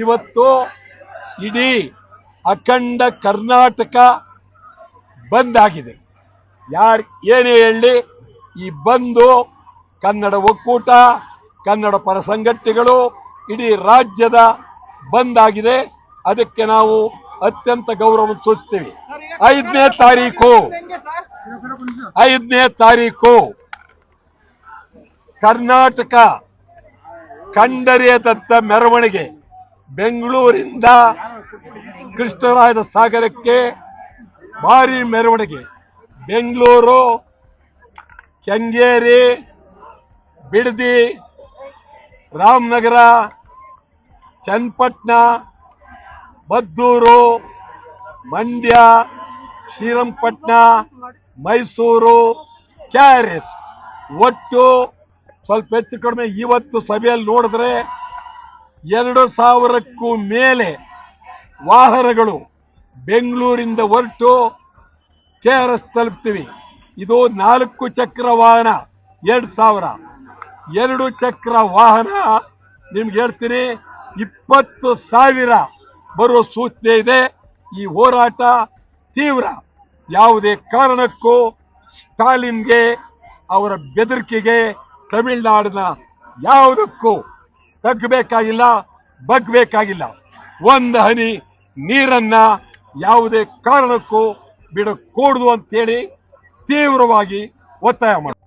ಇವತ್ತು ಇಡೀ ಅಖಂಡ ಕರ್ನಾಟಕ ಬಂದ್ ಆಗಿದೆ. ಯಾರು ಏನೇ ಹೇಳಿ ಈ ಬಂದು ಕನ್ನಡ ಒಕ್ಕೂಟ, ಕನ್ನಡ ಪರ ಸಂಘಟನೆಗಳು ಇಡೀ ರಾಜ್ಯದ ಬಂದ್ ಆಗಿದೆ. ಅದಕ್ಕೆ ನಾವು ಅತ್ಯಂತ ಗೌರವ ಸೂಚಿಸ್ತೀವಿ. 5ನೇ ತಾರೀಕು ಕರ್ನಾಟಕ ಕಂಡರಿಯದಂತ ಮೆರವಣಿಗೆ ಬೆಂಗಳೂರಿಂದ ಕೃಷ್ಣರಾಜ ಸಾಗರಕ್ಕೆ ಭಾರಿ ಮೆರವಣಿಗೆ. ಬೆಂಗಳೂರು, ಕೆಂಗೇರಿ, ಬಿಡದಿ, ರಾಮನಗರ, ಚನ್ನಪಟ್ಟಣ, ಮದ್ದೂರು, ಮಂಡ್ಯ, ಶ್ರೀರಂಗಪಟ್ಟಣ, ಮೈಸೂರು, KRS ಒಟ್ಟು ಸ್ವಲ್ಪ ಹೆಚ್ಚು ಕಡಿಮೆ ಇವತ್ತು ಸಭೆಯಲ್ಲಿ ನೋಡಿದ್ರೆ 2000ಕ್ಕೂ ಮೇಲೆ ವಾಹನಗಳು ಬೆಂಗಳೂರಿಂದ ಹೊರಟು KRS ತಲುಪ್ತೀವಿ. ಇದು 4 ಚಕ್ರ ವಾಹನ 2000, 2 ಚಕ್ರ ವಾಹನ ನಿಮ್ಗೆ ಹೇಳ್ತೀನಿ 20,000 ಬರುವ ಸೂಚನೆ ಇದೆ. ಈ ಹೋರಾಟ ತೀವ್ರ. ಯಾವುದೇ ಕಾರಣಕ್ಕೂ ಸ್ಟಾಲಿನ್ಗೆ, ಅವರ ಬೆದರಿಕೆಗೆ ತಮಿಳುನಾಡಿನ ಯಾವುದಕ್ಕೂ ತಗ್ಗಬೇಕಾಗಿಲ್ಲ, ಬಗ್ಬೇಕಾಗಿಲ್ಲ. ಒಂದು ಹನಿ ನೀರನ್ನ ಯಾವುದೇ ಕಾರಣಕ್ಕೂ ಬಿಡಕೂಡದು ಅಂತೇಳಿ ತೀವ್ರವಾಗಿ ಒತ್ತಾಯ ಮಾಡಿ